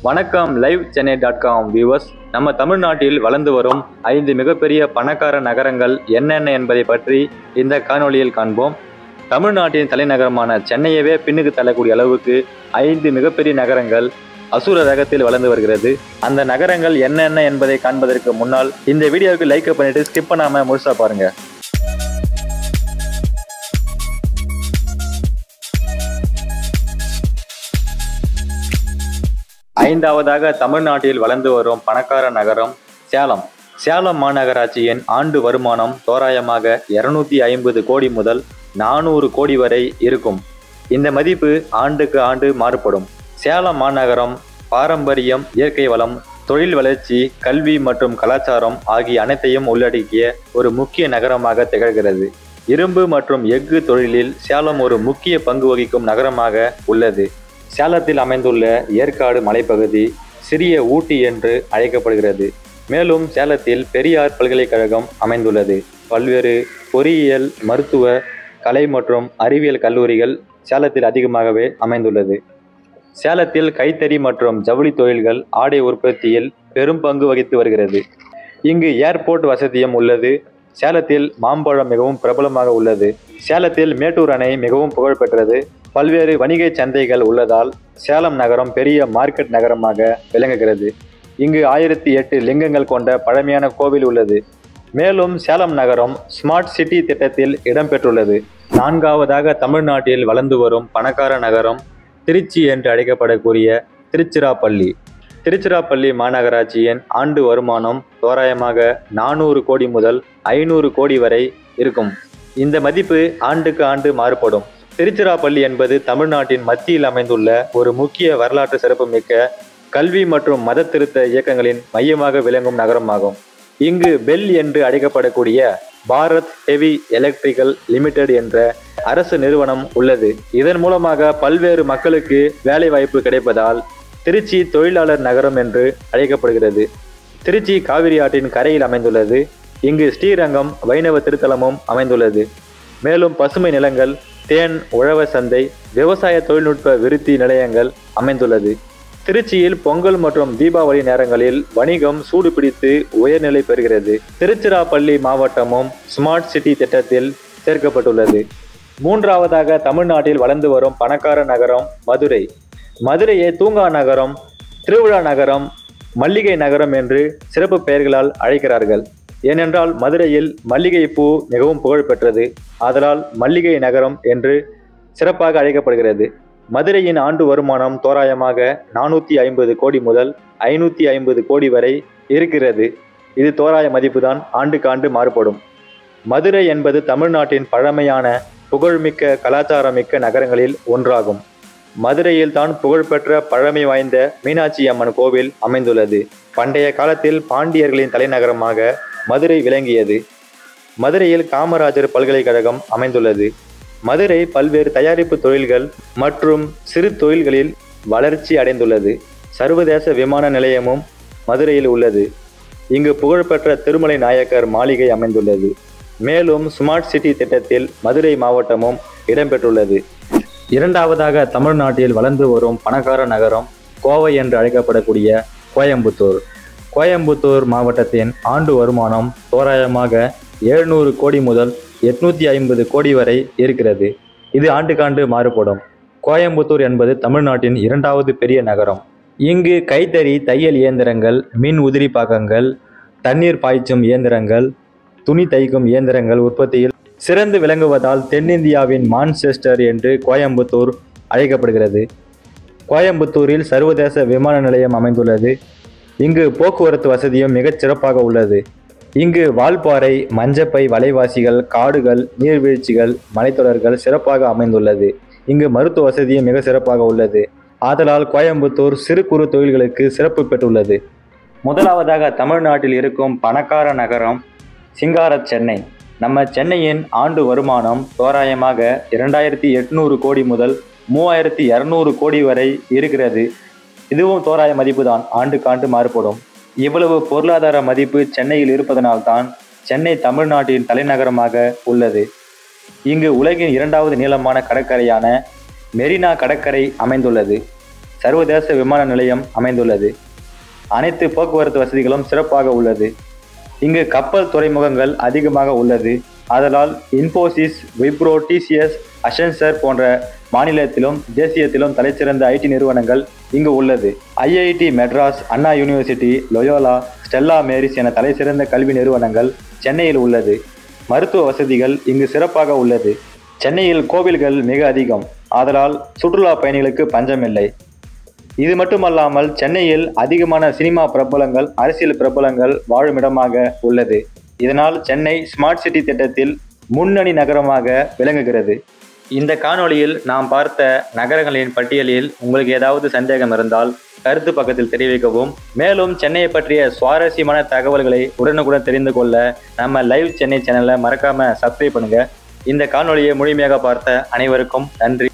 வணக்கம் live சென்னை.com viewers. நம்ம தமிழ்நாட்டில் வளர்ந்து வரும் 5 மிகப்பெரிய பணக்கார நகரங்கள் என்னென்ன என்பதை பற்றி இந்த காணொளியில் காண்போம். தமிழ்நாட்டின் தலைநகரமான சென்னையவே பின்னுக்கு தள்ளக்கூடிய அளவுக்கு 5 மிகப்பெரிய நகரங்கள் அசுர வேகத்தில் வளர்ந்து வருகிறது. அந்த நகரங்கள் என்னென்ன என்பதை காண்பதற்கு முன்னால் இந்த வீடியோவுக்கு லைக் பண்ணிட்டு ஸ்கிப் பண்ணாம முழுசா பாருங்க. ஐந்தாவதாக தமிழ்நாட்டில் வளர்ந்து வரும் பணக்கார நகரம் சேலம். சேலம் மாநகராட்சியின் ஆண்டு வருமானம் தோராயமாக 250 கோடி முதல் 400 கோடி வரை இருக்கும். இந்த மதிப்பு ஆண்டுக்கு ஆண்டு மாறுபடும். சேலம் மாநகரம் பாரம்பரியம், இயற்கை வளம், தொழில் வளர்ச்சி, கல்வி மற்றும் கலாச்சாரம் ஆகிய அனைத்தையும் உள்ளடக்கிய ஒரு முக்கிய நகரமாக திகழ்கிறது. இரும்பு மற்றும் எஃகு தொழிலில் சேலம் ஒரு முக்கிய பங்கு வகிக்கும் நகரமாக உள்ளது. சேலத்தில் அமைந்துள்ள ஏற்காடு மலைப்பகுதி சிறிய ஊட்டி என்று அழைக்கப்படுகிறது. மேலும் சேலத்தில் பெரியார் பல்கலைக்கழகம் அமைந்துள்ளது. பல்வேறு பொறியியல், மருத்துவ, கலை மற்றும் அறிவியல் கல்லூரிகள் சேலத்தில் அதிகமாகவே அமைந்துள்ளது. சேலத்தில் கைத்தறி மற்றும் ஜவுளி தொழில்கள் ஆடை உற்பத்தியில் பெரும் பங்கு வகித்து வருகிறது. இங்கு ஏர்போர்ட் வசதியும் உள்ளது. சேலத்தில் மாம்பழம் மிகவும் பிரபலமாக உள்ளது. சேலத்தில் மேட்டூர் அணை மிகவும் புகழ்பெற்றது. பல்வேறு வணிக சந்தைகள் உள்ளதால் சேலம் நகரம் பெரிய மார்க்கெட் நகரமாக விளங்குகிறது. இங்கு 1008 லிங்கங்கள் கொண்ட பழமையான கோவில் உள்ளது. மேலும் சேலம் நகரம் ஸ்மார்ட் சிட்டி திட்டத்தில் இடம்பெற்றுள்ளது. நான்காவதாக தமிழ்நாட்டில் வளர்ந்து வரும் பணக்கார நகரம் திருச்சி என்று அழைக்கப்படக்கூடிய திருச்சிராப்பள்ளி. திருச்சிராப்பள்ளி மாநகராட்சியின் ஆண்டு வருமானம் தோராயமாக 400 கோடி முதல் 500 கோடி வரை இருக்கும். இந்த மதிப்பு ஆண்டுக்கு ஆண்டு மாறுபடும். திருச்சிராப்பள்ளி என்பது தமிழ்நாட்டின் மத்தியில் அமைந்துள்ள ஒரு முக்கிய வரலாற்று சிறப்புமிக்க கல்வி மற்றும் மத திருத்த இயக்கங்களின் மையமாக விளங்கும் நகரமாகும். இங்கு பெல் என்று அழைக்கப்படக்கூடிய பாரத் ஹெவி எலக்ட்ரிக்கல் லிமிடெட் என்ற அரசு நிறுவனம் உள்ளது. இதன் மூலமாக பல்வேறு மக்களுக்கு வேலை வாய்ப்பு கிடைப்பதால் திருச்சி தொழிலாளர் நகரம் என்று அழைக்கப்படுகிறது. திருச்சி காவிரி ஆற்றின் கரையில் அமைந்துள்ளது. இங்கு ஸ்ரீரங்கம் வைணவ திருத்தலமும் அமைந்துள்ளது. மேலும் பசுமை நிலங்கள், தேன் உழவர் சந்தை, விவசாய தொழில்நுட்ப விருத்தி நிலையங்கள் அமைந்துள்ளது. திருச்சியில் பொங்கல் மற்றும் தீபாவளி நேரங்களில் வணிகம் சூடுபிடித்து உயர்நிலை பெறுகிறது. திருச்சிராப்பள்ளி மாவட்டமும் ஸ்மார்ட் சிட்டி திட்டத்தில் சேர்க்கப்பட்டுள்ளது. மூன்றாவதாக தமிழ்நாட்டில் வளர்ந்து வரும் பணக்கார நகரம் மதுரை. மதுரையை தூங்கா நகரம், திருவிழா நகரம், மல்லிகை நகரம் என்று சிறப்பு பெயர்களால் அழைக்கிறார்கள். ஏனென்றால் மதுரையில் மல்லிகை பூ மிகவும் புகழ்பெற்றது. ஆதலால் மல்லிகை நகரம் என்று சிறப்பாக அழைக்கப்படுகிறது. மதுரையின் ஆண்டு வருமானம் தோராயமாக 450 கோடி முதல் 550 கோடி வரை இருக்கிறது. இது தோராய மதிப்புதான், ஆண்டுக்கு ஆண்டு மாறுபடும். மதுரை என்பது தமிழ்நாட்டின் பழமையான புகழ்மிக்க கலாச்சாரமிக்க நகரங்களில் ஒன்றாகும். மதுரையில் தான் புகழ்பெற்ற பழமை வாய்ந்த மீனாட்சி அம்மன் கோவில் அமைந்துள்ளது. பண்டைய காலத்தில் பாண்டியர்களின் தலைநகரமாக மதுரை விளங்கியது. மதுரையில் காமராஜர் பல்கலைக்கழகம் அமைந்துள்ளது. மதுரை பல்வேறு தயாரிப்பு தொழில்கள் மற்றும் சிறு தொழில்களில் வளர்ச்சி அடைந்துள்ளது. சர்வதேச விமான நிலையமும் மதுரையில் உள்ளது. இங்கு புகழ்பெற்ற திருமலை நாயக்கர் மாளிகை அமைந்துள்ளது. மேலும் ஸ்மார்ட் சிட்டி திட்டத்தில் மதுரை மாவட்டமும் இடம்பெற்றுள்ளது. இரண்டாவதாக தமிழ்நாட்டில் வளர்ந்து வரும் பணக்கார நகரம் கோவை என்று அழைக்கப்படக்கூடிய கோயம்புத்தூர். கோயம்புத்தூர் மாவட்டத்தின் ஆண்டு வருமானம் தோராயமாக 700 கோடி முதல் 850 கோடி வரை இருக்கிறது. இது ஆண்டுக்காண்டு மாறுபடும். கோயம்புத்தூர் என்பது தமிழ்நாட்டின் இரண்டாவது பெரிய நகரம். இங்கு கைத்தறி, தையல் இயந்திரங்கள், மின் உதிரி பாகங்கள், தண்ணீர் பாய்ச்சும் இயந்திரங்கள், துணி தைக்கும் இயந்திரங்கள் உற்பத்தியில் சிறந்து விளங்குவதால் தென்னிந்தியாவின் மான்செஸ்டர் என்று கோயம்புத்தூர் அழைக்கப்படுகிறது. கோயம்புத்தூரில் சர்வதேச விமான நிலையம் அமைந்துள்ளது. இங்கு போக்குவரத்து வசதியும் மிகச் சிறப்பாக உள்ளது. இங்கு வால்பாறை, மஞ்சப்பை, வலைவாசிகள், காடுகள், நீர்வீழ்ச்சிகள், மலைத்தொடர்கள் சிறப்பாக அமைந்துள்ளது. இங்கு மருத்துவ வசதியும் மிக சிறப்பாக உள்ளது. ஆதலால் கோயம்புத்தூர் சிறு குறு தொழில்களுக்கு சிறப்பு பெற்றுள்ளது. முதலாவதாக தமிழ்நாட்டில் இருக்கும் பணக்கார நகரம் சிங்கார சென்னை. நம்ம சென்னையின் ஆண்டு வருமானம் தோராயமாக 2800 கோடி முதல் 3200 கோடி வரை இருக்கிறது. இதுவும் தோராய மதிப்பு தான், ஆண்டுக்கு ஆண்டு மாறுபடும். இவ்வளவு பொருளாதார மதிப்பு சென்னையில் இருப்பதனால்தான் சென்னை தமிழ்நாட்டின் தலைநகரமாக உள்ளது. இங்கு உலகின் இரண்டாவது நீளமான கடற்கரையான மெரினா கடற்கரை அமைந்துள்ளது. சர்வதேச விமான நிலையம் அமைந்துள்ளது. அனைத்து போக்குவரத்து வசதிகளும் சிறப்பாக உள்ளது. இங்கு கப்பல் துறைமுகங்கள் அதிகமாக உள்ளது. ஆதலால் இன்போசிஸ், விப்ரோ, டிசிஎஸ், அசென்சர் போன்ற மாநிலத்திலும் தேசியத்திலும் தலைசிறந்த ஐடி நிறுவனங்கள் இங்கு உள்ளது. ஐஐடி மெட்ராஸ், அண்ணா யூனிவர்சிட்டி, லொயோலா, ஸ்டெல்லா மேரிஸ் என தலைசிறந்த கல்வி நிறுவனங்கள் சென்னையில் உள்ளது. மருத்துவ வசதிகள் இங்கு சிறப்பாக உள்ளது. சென்னையில் கோவில்கள் மிக அதிகம். ஆதலால் சுற்றுலா பயணிகளுக்கு பஞ்சமில்லை. இது மட்டுமல்லாமல் சென்னையில் அதிகமான சினிமா பிரபலங்கள், அரசியல் பிரபலங்கள் வாழும் இடமாக உள்ளது. இதனால் சென்னை ஸ்மார்ட் சிட்டி திட்டத்தில் முன்னணி நகரமாக விளங்குகிறது. இந்த காணொளியில் நாம் பார்த்த நகரங்களின் பட்டியலில் உங்களுக்கு ஏதாவது சந்தேகம் இருந்தால் கருத்து பக்கத்தில் தெரிவிக்கவும். மேலும் சென்னையை பற்றிய சுவாரஸ்யமான தகவல்களை உடனுக்குடன் தெரிந்து கொள்ள நம்ம லைவ் சென்னை சேனலை மறக்காம சப்ஸ்கிரைப் பண்ணுங்க. இந்த காணொளியை முழுமையாக பார்த்த அனைவருக்கும் நன்றி.